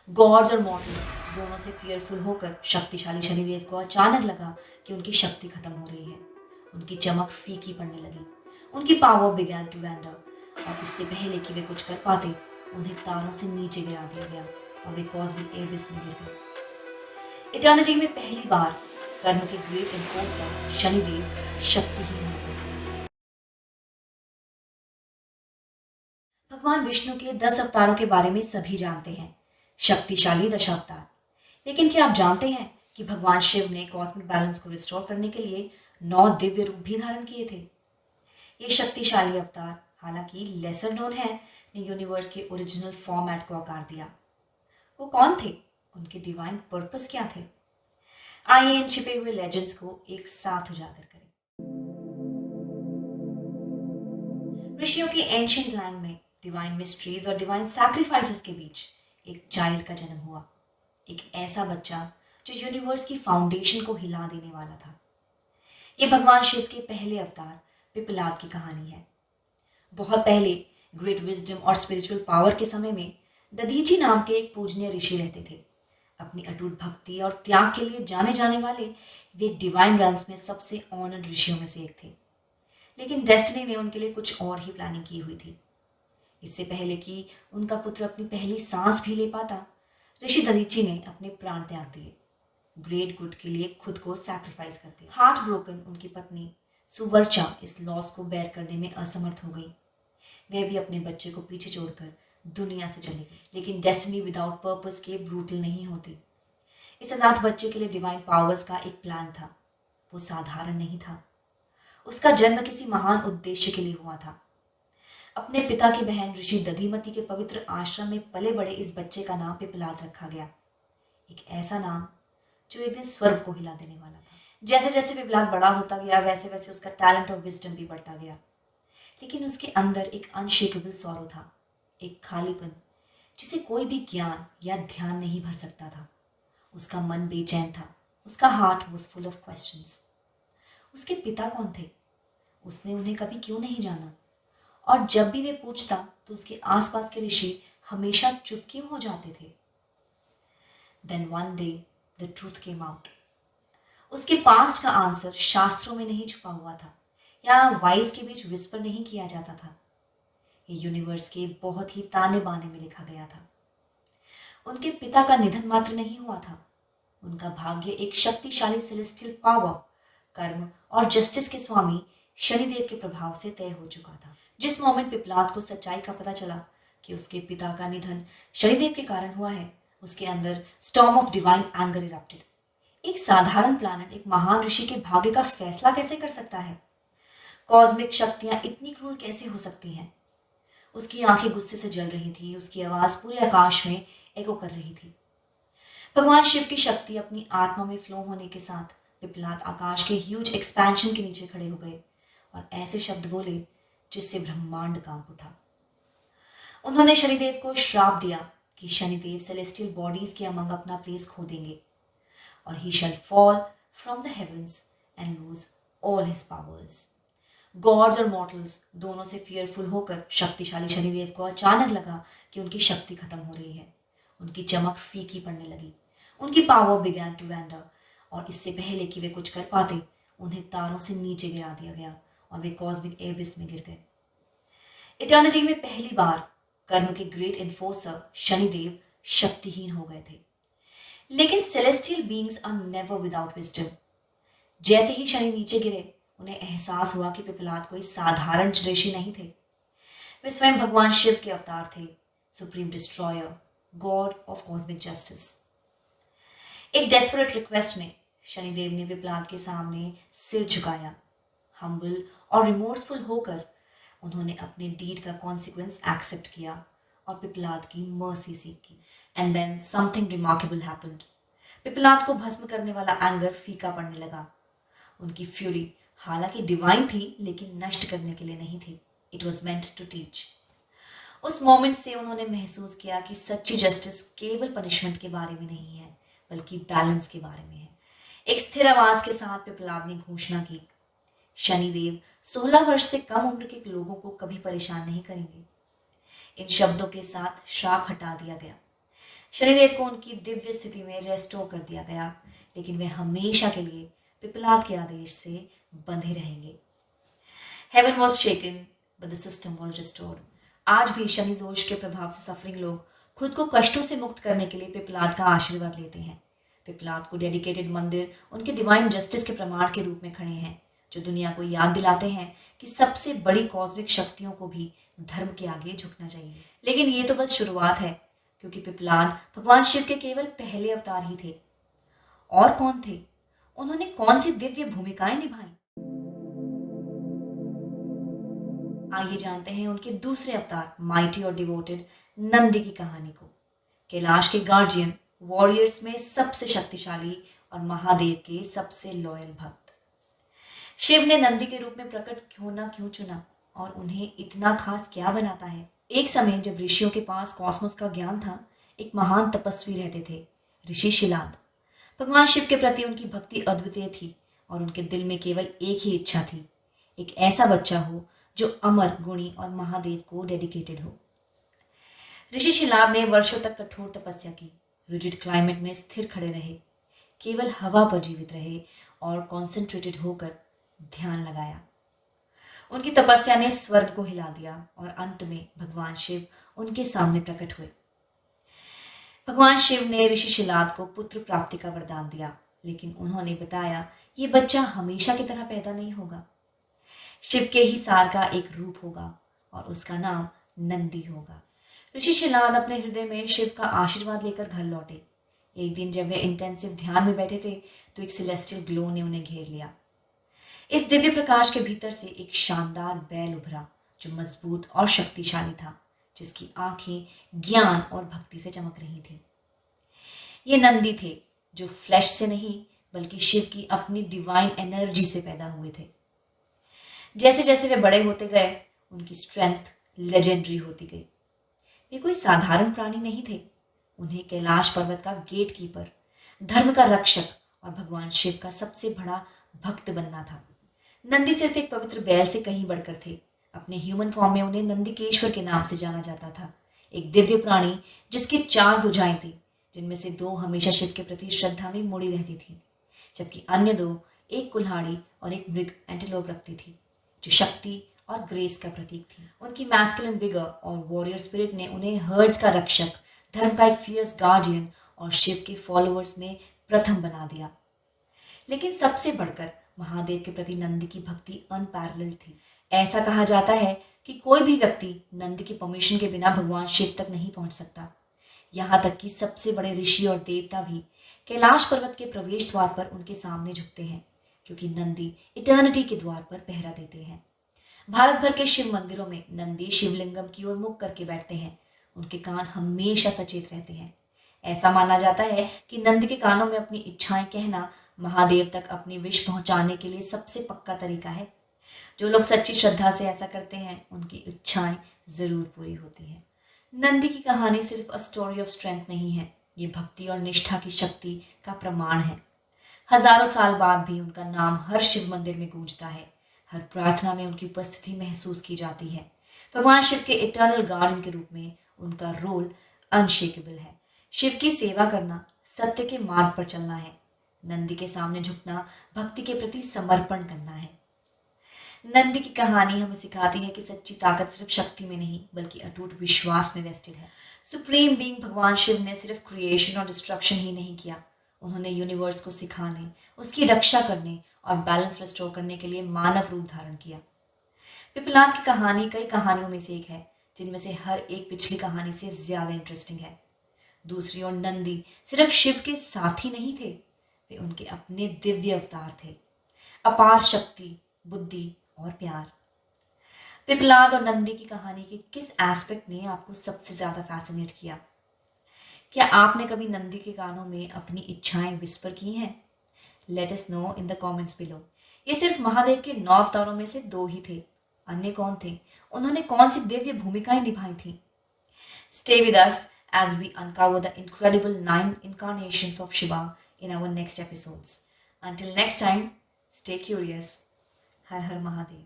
God's और mortals दोनों से फियरफुल होकर शक्तिशाली शनिदेव को अचानक लगा कि उनकी शक्ति खत्म हो रही है। उनकी चमक फीकी पड़ने लगी। उनकी पावर बिगैन टू वैंडर और इससे पहले कि वे कुछ कर पाते, उन्हें तारों से नीचे गिरा दिया गया और वे कॉस्मिक एबिस में गिर गए। इटर्निटी में पहली बार कर्म के ग्रेट एनफोर्सर शनिदेव शक्तिहीन हो गए। भगवान विष्णु के 10 अवतारों के बारे में सभी जानते हैं, शक्तिशाली दशावतार। लेकिन क्या आप जानते हैं कि भगवान शिव ने कॉस्मिक बैलेंस को रिस्टोर करने के लिए 9 दिव्य रूप भी धारण किए थे। ये शक्तिशाली अवतार हालांकि लेसर नोन है, ने यूनिवर्स के ओरिजिनल फॉर्मेट को आकार दिया। वो कौन थे? उनके डिवाइन पर्पस क्या थे? आइए इन छिपे हुए लेजेंड्स को एक साथ उजागर करें। ऋषियों की एंशिएंट लैंड में डिवाइन मिस्ट्रीज और डिवाइन सैक्रिफाइसेस के बीच एक चाइल्ड का जन्म हुआ। एक ऐसा बच्चा जो यूनिवर्स की फाउंडेशन को हिला देने वाला था। ये भगवान शिव के पहले अवतार पिपलाद की कहानी है। बहुत पहले ग्रेट विजडम और स्पिरिचुअल पावर के समय में दधीची नाम के एक पूजनीय ऋषि रहते थे। अपनी अटूट भक्ति और त्याग के लिए जाने जाने वाले वे डिवाइन रैम्स में सबसे ऑनर्ड ऋषियों में से एक थे। लेकिन डेस्टिनी ने उनके लिए कुछ और ही प्लानिंग की हुई थी। इससे पहले कि उनका पुत्र अपनी पहली सांस भी ले पाता, ऋषि दधीची ने अपने प्राण त्याग दिए, ग्रेट गुड के लिए खुद को सैक्रिफाइस कर दिया। हार्ट ब्रोकन उनकी पत्नी सुवर्चा इस लॉस को बेयर करने में असमर्थ हो गई। वह भी अपने बच्चे को पीछे छोड़कर दुनिया से चली गई। लेकिन डेस्टिनी विदाउट पर्पस के ब्रूटल नहीं होती। इस अनाथ बच्चे के लिए डिवाइन पावर्स का एक प्लान था। वो साधारण नहीं था। उसका जन्म किसी महान उद्देश्य के लिए हुआ था। अपने पिता की बहन ऋषि दधिमती के पवित्र आश्रम में पले बड़े इस बच्चे का नाम पिपलाद रखा गया। एक ऐसा नाम जो एक दिन स्वर्ग को हिला देने वाला था। जैसे जैसे पिपलाद बड़ा होता गया, वैसे वैसे उसका टैलेंट और विजडम भी बढ़ता गया। लेकिन उसके अंदर एक अनशेकेबल सॉरो था, एक खालीपन जिसे कोई भी ज्ञान या ध्यान नहीं भर सकता था। उसका मन बेचैन था। उसका heart was full of questions. उसके पिता कौन थे? उसने उन्हें कभी क्यों नहीं जाना? और जब भी वे पूछता तो उसके आसपास के ऋषि हमेशा चुप क्यों हो जाते थे? Then one day the truth came out. उसके पास्ट का आंसर शास्त्रों में नहीं छुपा हुआ था या वाइज के बीच विस्पर नहीं किया जाता था। ये यूनिवर्स के बहुत ही ताने बाने में लिखा गया था। उनके पिता का निधन मात्र नहीं हुआ था। उनका भाग्य एक शक्तिशाली सेलेस्टियल पावर, कर्म और जस्टिस के स्वामी शनिदेव के प्रभाव से तय हो चुका था। जिस मोमेंट पिपलाद को सच्चाई का पता चला कि उसके पिता का निधन शनिदेव के कारण हुआ है, उसके अंदर storm of divine anger erupted. एक साधारण प्लैनेट एक महान ऋषि के भाग्य का फैसला कैसे कर सकता है? कॉस्मिक शक्तियां इतनी क्रूर कैसे हो सकती हैं? उसकी आंखें गुस्से से जल रही थी। उसकी आवाज पूरे आकाश में एको कर रही थी। भगवान शिव की शक्ति अपनी आत्मा में फ्लो होने के साथ पिपलाद आकाश के ह्यूज एक्सपेंशन के नीचे खड़े हो गए और ऐसे शब्द बोले जिससे ब्रह्मांड कांप उठा। उन्होंने शनिदेव को श्राप दिया कि शनिदेव सेलेस्टियल बॉडीज के अमंग अपना प्लेस खो देंगे और he shall fall from the heavens and lose all his powers. Gods और मॉर्टल्स दोनों से फियरफुल होकर शक्तिशाली शनिदेव को अचानक लगा कि उनकी शक्ति खत्म हो रही है। उनकी चमक फीकी पड़ने लगी। उनकी पावर बिगैन टू वैंडर और इससे पहले कि वे कुछ कर पाते, उन्हें तारों से नीचे गिरा दिया गया और वे कॉस्मिक एबिस में गिर गए। इटर्निटी में पहली बार कर्म के ग्रेट एनफोर्सर शनिदेव शक्तिहीन हो गए थे। लेकिन celestial beings are never without wisdom. जैसे ही शनि नीचे गिरे, उन्हें एहसास हुआ कि पिपलाद कोई साधारण ऋषि नहीं थे। वे स्वयं भगवान शिव के अवतार थे, supreme destroyer, God of cosmic justice. एक डेस्परेट रिक्वेस्ट में शनिदेव ने पिपलाद के सामने सिर झुकाया। हम्बल और रिमोर्सफुल होकर उन्होंने अपने डीड का कॉन्सिक्वेंस एक्सेप्ट किया और पिपलाद की मर्सी सीखी। And then something remarkable happened. Pippalad को भस्म करने वाला एंगर फीका पड़ने लगा। उनकी फ्यूरी हालांकि डिवाइन थी, लेकिन नष्ट करने के लिए नहीं थी। It was meant to teach. उस मोमेंट से उन्होंने महसूस किया कि सच्ची जस्टिस केवल पनिशमेंट के बारे में नहीं है, बल्कि बैलेंस के बारे में है। एक स्थिर आवाज के साथ पिपलाद ने घोषणा की, शनिदेव 16 वर्ष से कम उम्र के लोगों को कभी परेशान नहीं करेंगे। इन शब्दों के साथ श्राप हटा दिया गया। शनिदेव को उनकी दिव्य स्थिति में रेस्टोर कर दिया गया, लेकिन वे हमेशा के लिए पिपलाद के आदेश से बंधे रहेंगे। Heaven was shaken but the system was restored. आज भी शनि दोष के प्रभाव से सफरिंग लोग खुद को कष्टों से मुक्त करने के लिए पिपलाद का आशीर्वाद लेते हैं। पिपलाद को डेडिकेटेड मंदिर उनके डिवाइन जस्टिस के प्रमाण के रूप में खड़े हैं, जो दुनिया को याद दिलाते हैं कि सबसे बड़ी कॉस्मिक शक्तियों को भी धर्म के आगे झुकना चाहिए। लेकिन ये तो बस शुरुआत है, क्योंकि पिपलाद भगवान शिव के केवल पहले अवतार ही थे। और कौन थे? उन्होंने कौन सी दिव्य भूमिकाएं निभाई? आइए जानते हैं उनके दूसरे अवतार माइटी और डिवोटेड नंदी की कहानी को। कैलाश के गार्जियन वॉरियर्स में सबसे शक्तिशाली और महादेव के सबसे लॉयल भक्त। शिव ने नंदी के रूप में प्रकट क्यों चुना और उन्हें इतना खास क्या बनाता है? एक समय जब ऋषियों के पास कॉस्मोस का ज्ञान था, एक महान तपस्वी रहते थे, ऋषि शिलाद। भगवान शिव के प्रति उनकी भक्ति अद्वितीय थी और उनके दिल में केवल एक ही इच्छा थी, एक ऐसा बच्चा हो जो अमर, गुणी और महादेव को डेडिकेटेड हो। ऋषि शिलाद ने वर्षों तक कठोर तपस्या की, रिजिड क्लाइमेट में स्थिर खड़े रहे, केवल हवा पर जीवित रहे और कॉन्सेंट्रेटेड होकर ध्यान लगाया। उनकी तपस्या ने स्वर्ग को हिला दिया और अंत में भगवान शिव उनके सामने प्रकट हुए। भगवान शिव ने ऋषि शिलाद को पुत्र प्राप्ति का वरदान दिया, लेकिन उन्होंने बताया ये बच्चा हमेशा की तरह पैदा नहीं होगा। शिव के ही सार का एक रूप होगा और उसका नाम नंदी होगा। ऋषि शिलाद अपने हृदय में शिव का आशीर्वाद लेकर घर लौटे। एक दिन जब वे इंटेंसिव ध्यान में बैठे थे तो एक सेलेस्टियल ग्लो ने उन्हें घेर लिया। इस दिव्य प्रकाश के भीतर से एक शानदार बैल उभरा, जो मजबूत और शक्तिशाली था, जिसकी आंखें ज्ञान और भक्ति से चमक रही थी। ये नंदी थे, जो फ्लैश से नहीं बल्कि शिव की अपनी डिवाइन एनर्जी से पैदा हुए थे। जैसे जैसे वे बड़े होते गए, उनकी स्ट्रेंथ लेजेंडरी होती गई। वे कोई साधारण प्राणी नहीं थे, उन्हें कैलाश पर्वत का गेट कीपर, धर्म का रक्षक और भगवान शिव का सबसे बड़ा भक्त बनना था। नंदी सिर्फ एक पवित्र बैल से कहीं बढ़कर थे। अपने ह्यूमन फॉर्म में उन्हें नंदिकेश्वर के नाम से जाना जाता था, एक दिव्य प्राणी जिसकी 4 भुजाएं थी, जिनमें से 2 हमेशा शिव के प्रति श्रद्धा में मुड़ी रहती थी, जबकि अन्य 2 एक कुल्हाड़ी और एक मृग एंटीलोप रखती थी, जो शक्ति और ग्रेस का प्रतीक थी। उनकी मैस्कुलिन विगर और वॉरियर स्पिरिट ने उन्हें हर्ड्स का रक्षक, धर्म का एक फियर्स गार्डियन और शिव के फॉलोअर्स में प्रथम बना दिया। लेकिन सबसे बढ़कर महादेव के प्रति नंदी की भक्ति अनपैरेलल्ड थी। ऐसा कहा जाता है कि कोई भी व्यक्ति नंदी की परमिशन के बिना भगवान शिव तक नहीं पहुंच सकता। यहाँ तक कि सबसे बड़े ऋषि और देवता भी कैलाश पर्वत के प्रवेश द्वार पर उनके सामने झुकते हैं, क्योंकि नंदी इटर्निटी के द्वार पर पहरा देते हैं। भारत भर के शिव मंदिरों में नंदी शिवलिंगम की ओर मुख करके बैठते हैं। उनके कान हमेशा सचेत रहते हैं। ऐसा माना जाता है कि नंदी के कानों में अपनी इच्छाएं कहना महादेव तक अपनी विश पहुंचाने के लिए सबसे पक्का तरीका है। जो लोग सच्ची श्रद्धा से ऐसा करते हैं, उनकी इच्छाएं जरूर पूरी होती हैं। नंदी की कहानी सिर्फ अ स्टोरी ऑफ स्ट्रेंथ नहीं है, ये भक्ति और निष्ठा की शक्ति का प्रमाण है। हजारों साल बाद भी उनका नाम हर शिव मंदिर में गूंजता है, हर प्रार्थना में उनकी उपस्थिति महसूस की जाती है। भगवान शिव के इटर्नल गार्डियन के रूप में उनका रोल अनशेकेबल है। शिव की सेवा करना सत्य के मार्ग पर चलना है। नंदी के सामने झुकना भक्ति के प्रति समर्पण करना है। नंदी की कहानी हमें सिखाती है कि सच्ची ताकत सिर्फ शक्ति में नहीं बल्कि अटूट विश्वास में वेस्टेड है। सुप्रीम बीइंग भगवान शिव ने सिर्फ क्रिएशन और डिस्ट्रक्शन ही नहीं किया, उन्होंने यूनिवर्स को सिखाने, उसकी रक्षा करने और बैलेंस रिस्टोर करने के लिए मानव रूप धारण किया। पिपलाद की कहानी कई कहानियों में से एक है, जिनमें से हर एक पिछली कहानी से ज्यादा इंटरेस्टिंग है। दूसरी ओर नंदी सिर्फ शिव के साथी नहीं थे, वे उनके अपने दिव्य अवतार थे। अपार शक्ति, बुद्धि और प्यार। पिपलाद और नंदी की कहानी के किस एस्पेक्ट ने आपको सबसे ज्यादा फैसिनेट किया? क्या आपने कभी नंदी के कानों में अपनी इच्छाएं विस्पर की हैं? Let us know in the comments below. ये सिर्फ महादेव के 9 अवतारों में से 2 ही थे। अन्य कौन थे? उन्होंने कौन सी दिव्य भूमिकाएं निभाई थी? Stay with us as we uncover the incredible 9 incarnations of Shiva in our next episodes. Until next time, stay curious. Her her Mahadev.